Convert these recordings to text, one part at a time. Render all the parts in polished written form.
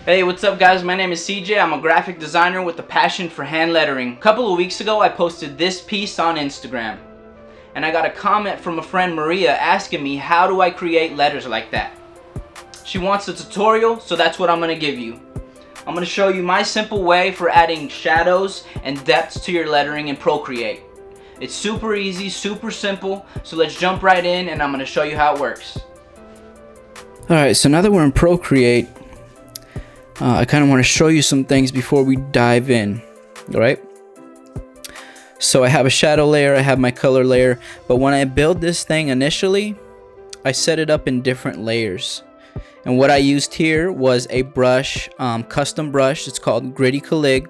Hey, what's up guys? My name is CJ. I'm a graphic designer with a passion for hand lettering. A couple of weeks ago I posted this piece on Instagram and I got a comment from a friend, Maria, asking me how do I create letters like that. She wants a tutorial, so that's what I'm going to give you. I'm going to show you my simple way for adding shadows and depths to your lettering in Procreate. It's super easy, super simple, so let's jump right in and I'm going to show you how it works. Alright, so now that we're in Procreate, I kind of want to show you some things before we dive in. Alright, so I have a shadow layer, I have my color layer, but when I build this thing initially, I set it up in different layers. And what I used here was a brush, custom brush. It's called Callig.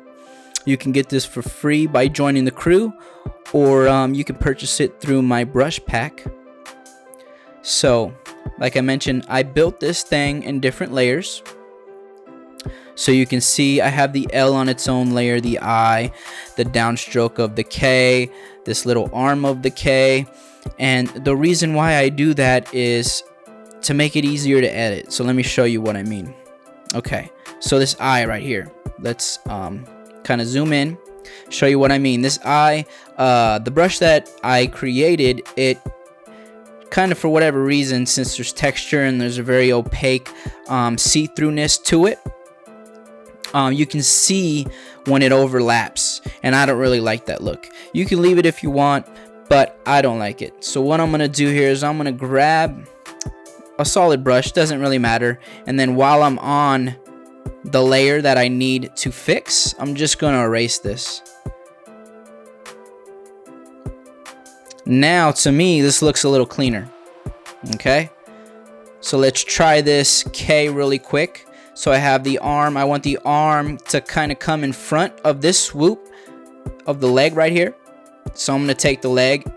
You can get this for free by joining the crew, or you can purchase it through my brush pack. So, like I mentioned, I built this thing in different layers. So you can see I have the L on its own layer, the I, the downstroke of the K, this little arm of the K. And the reason why I do that is to make it easier to edit. So let me show you what I mean. Okay, so this I right here, let's kind of zoom in, show you what I mean. This I, the brush that I created, it kind of, for whatever reason, since there's texture and there's a very opaque see-throughness to it, you can see when it overlaps, and I don't really like that look. You can leave it if you want, but I don't like it. So what I'm gonna do here is I'm gonna grab a solid brush, doesn't really matter, and then while I'm on the layer that I need to fix, I'm just gonna erase this. Now to me this looks a little cleaner. Okay, so let's try this K really quick. So I have the arm. I want the arm to kind of come in front of this swoop of the leg right here. So I'm going to take the leg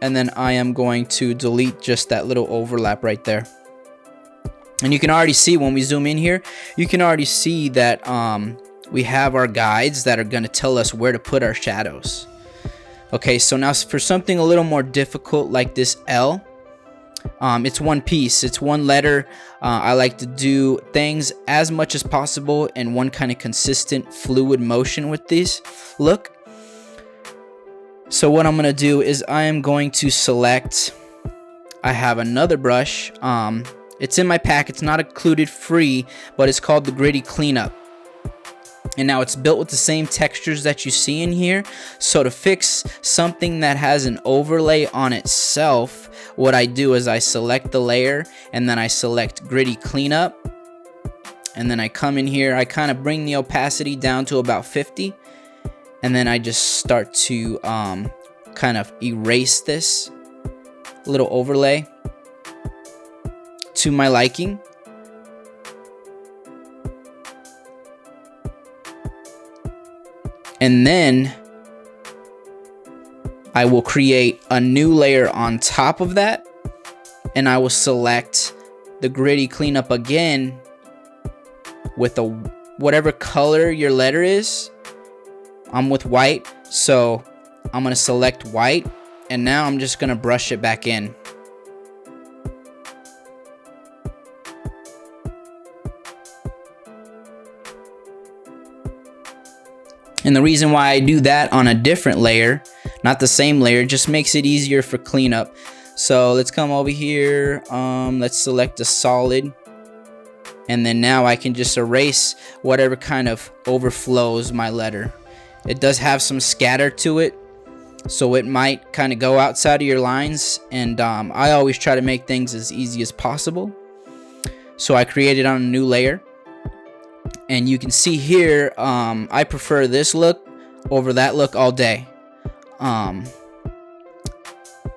and then I am going to delete just that little overlap right there. And you can already see when we zoom in here, you can already see that we have our guides that are going to tell us where to put our shadows. Okay, so now for something a little more difficult like this L, it's one piece, it's one letter. I like to do things as much as possible in one kind of consistent fluid motion with these. Look, so what I'm gonna do is I am going to select, I have another brush, it's in my pack, it's not included free, but it's called the Gritty Cleanup. And now it's built with the same textures that you see in here. So to fix something that has an overlay on itself, what I do is I select the layer and then I select Gritty Cleanup. And then I come in here, I kind of bring the opacity down to about 50. And then I just start to kind of erase this little overlay to my liking. And then I will create a new layer on top of that, and I will select the Gritty Cleanup again with a whatever color your letter is. I'm with white, so I'm gonna select white, and now I'm just gonna brush it back in. And the reason why I do that on a different layer, not the same layer, just makes it easier for cleanup. So let's come over here, let's select a solid, and then now I can just erase whatever kind of overflows my letter. It does have some scatter to it, so it might kind of go outside of your lines, and I always try to make things as easy as possible. So I created on a new layer. And you can see here, I prefer this look over that look all day.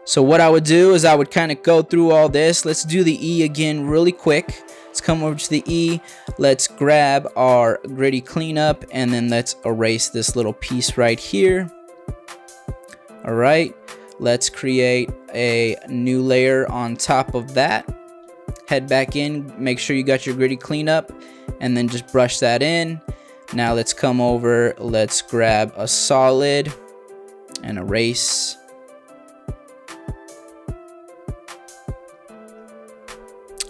So what I would do is I would kind of go through all this. Let's do the E again really quick. Let's come over to the E. Let's grab our Gritty Cleanup and then let's erase this little piece right here. All right, let's create a new layer on top of that. Head back in, make sure you got your Gritty Cleanup, and then just brush that in. Now let's come over, let's grab a solid and erase.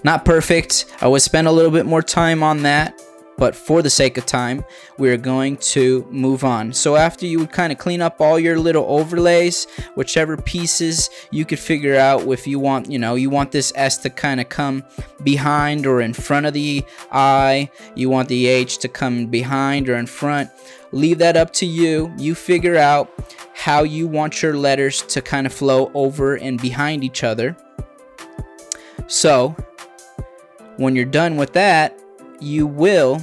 Not perfect. I would spend a little bit more time on that, but for the sake of time, we're going to move on. So after you would kind of clean up all your little overlays, whichever pieces you could figure out, if you want, you want this S to kind of come behind or in front of the I, you want the H to come behind or in front, leave that up to you. You figure out how you want your letters to kind of flow over and behind each other. So when you're done with that, you will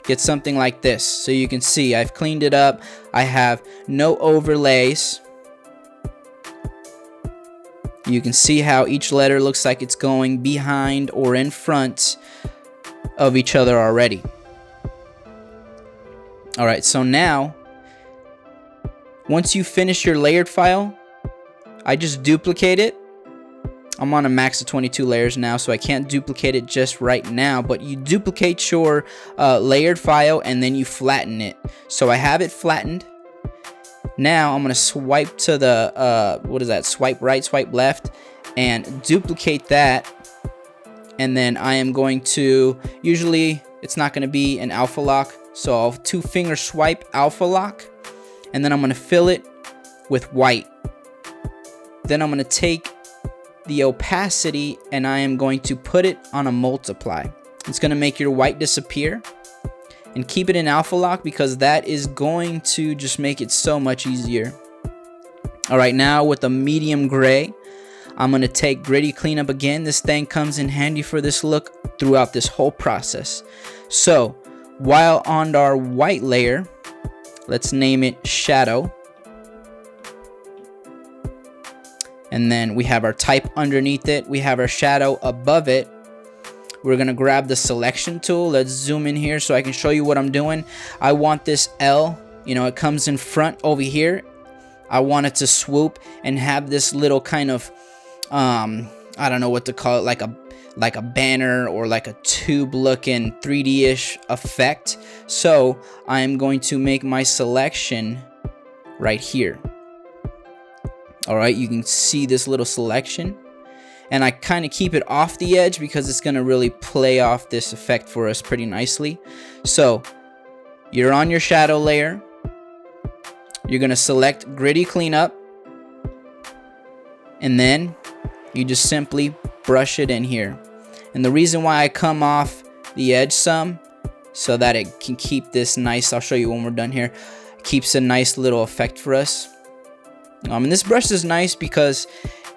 get something like this. So you can see I've cleaned it up. I have no overlays. You can see how each letter looks like it's going behind or in front of each other already. All right, so now once you finish your layered file, I just duplicate it. I'm on a max of 22 layers now, so I can't duplicate it just right now, but you duplicate your layered file and then you flatten it. So I have it flattened. Now I'm going to swipe to the, swipe right, swipe left, and duplicate that. And then I am going to, usually it's not going to be an alpha lock, so I'll 2-finger swipe alpha lock, and then I'm going to fill it with white. Then I'm going to take the opacity and I am going to put it on a multiply. It's going to make your white disappear, and keep it in alpha lock because that is going to just make it so much easier. All right, now with a medium gray, I'm going to take gritty cleanup again. This thing comes in handy for this look throughout this whole process. So while on our white layer, let's name it shadow. And then we have our type underneath it. We have our shadow above it. We're going to grab the selection tool. Let's zoom in here so I can show you what I'm doing. I want this L, it comes in front over here. I want it to swoop and have this little kind of, I don't know what to call it, like a banner or like a tube looking 3D-ish effect. So I'm going to make my selection right here. All right, you can see this little selection, and I kind of keep it off the edge because it's going to really play off this effect for us pretty nicely. So you're on your shadow layer. You're going to select gritty cleanup, and then you just simply brush it in here. And the reason why I come off the edge some, so that it can keep this nice, I'll show you when we're done here, keeps a nice little effect for us. And this brush is nice because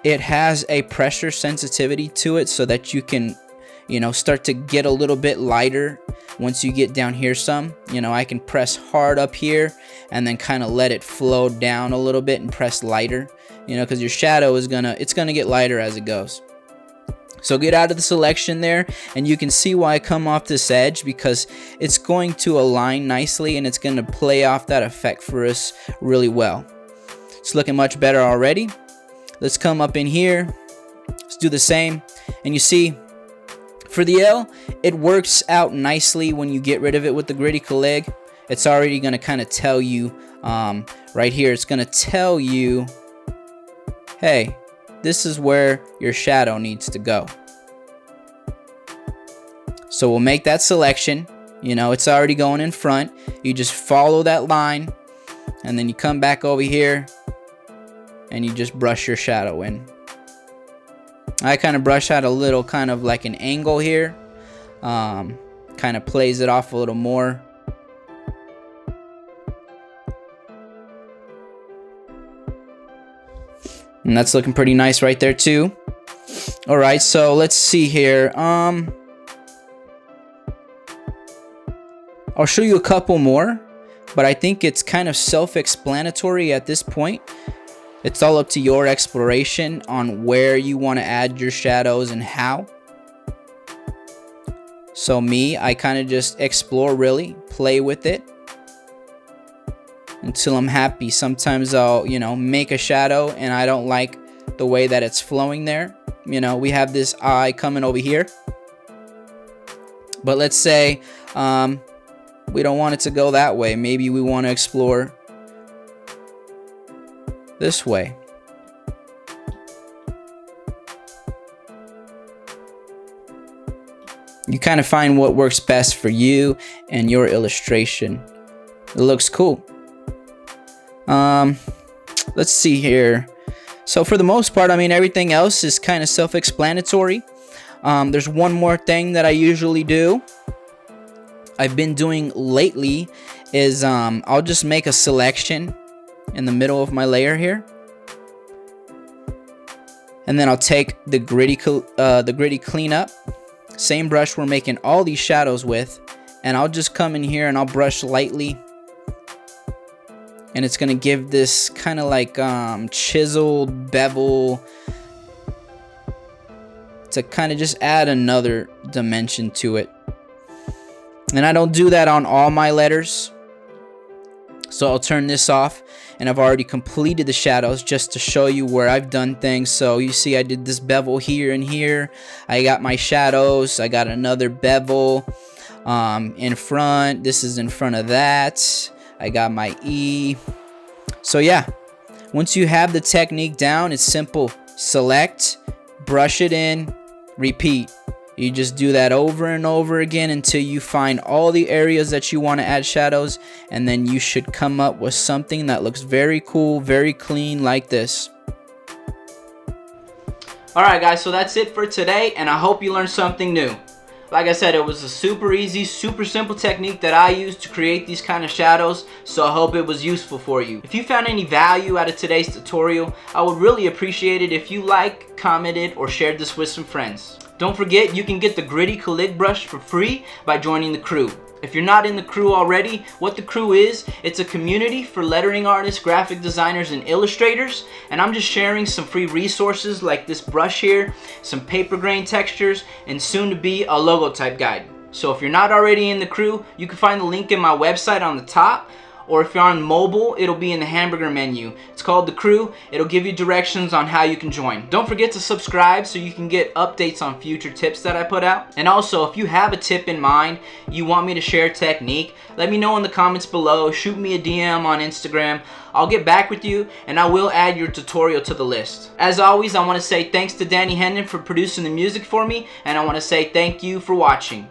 it has a pressure sensitivity to it, so that you can, start to get a little bit lighter once you get down here some. I can press hard up here and then kind of let it flow down a little bit and press lighter, because your shadow is it's gonna get lighter as it goes. So get out of the selection there, and you can see why I come off this edge, because it's going to align nicely and it's going to play off that effect for us really well. It's looking much better already. Let's come up in here. Let's do the same. And you see, for the L, it works out nicely when you get rid of it with the gritty Callig. It's already going to kind of tell you, right here, it's going to tell you, hey, this is where your shadow needs to go. So we'll make that selection. It's already going in front. You just follow that line, and then you come back over here and you just brush your shadow in. I kind of brush out a little kind of like an angle here. Kind of plays it off a little more. And that's looking pretty nice right there too. All right, so let's see here. I'll show you a couple more, but I think it's kind of self-explanatory at this point. It's all up to your exploration on where you want to add your shadows and how. So I kind of just explore, really play with it until I'm happy. Sometimes I'll, make a shadow and I don't like the way that it's flowing there. We have this eye coming over here, but let's say we don't want it to go that way. Maybe we want to explore this way. You kind of find what works best for you and your illustration. It looks cool. Let's see here. So for the most part, I mean, everything else is kind of self-explanatory. There's one more thing that I usually do. I've been doing lately is I'll just make a selection in the middle of my layer here, and then I'll take the gritty cleanup, same brush we're making all these shadows with, and I'll just come in here and I'll brush lightly, and it's gonna give this kind of like chiseled bevel to kind of just add another dimension to it. And I don't do that on all my letters, so I'll turn this off, and I've already completed the shadows just to show you where I've done things. So you see I did this bevel here and here. I got my shadows. I got another bevel in front. This is in front of that. I got my E. So yeah, once you have the technique down, it's simple. Select, brush it in, repeat. You just do that over and over again until you find all the areas that you want to add shadows, and then you should come up with something that looks very cool, very clean, like this. Alright guys, so that's it for today, and I hope you learned something new. Like I said, it was a super easy, super simple technique that I use to create these kind of shadows, so I hope it was useful for you. If you found any value out of today's tutorial, I would really appreciate it if you liked, commented, or shared this with some friends. Don't forget, you can get the Gritty Callig brush for free by joining the crew. If you're not in the crew already, what the crew is, it's a community for lettering artists, graphic designers, and illustrators. And I'm just sharing some free resources like this brush here, some paper grain textures, and soon to be a logo type guide. So if you're not already in the crew, you can find the link in my website on the top. Or if you're on mobile, it'll be in the hamburger menu. It's called The Crew. It'll give you directions on how you can join. Don't forget to subscribe so you can get updates on future tips that I put out. And also, if you have a tip in mind, you want me to share a technique, let me know in the comments below. Shoot me a DM on Instagram. I'll get back with you, and I will add your tutorial to the list. As always, I want to say thanks to Danny Hendon for producing the music for me, and I want to say thank you for watching.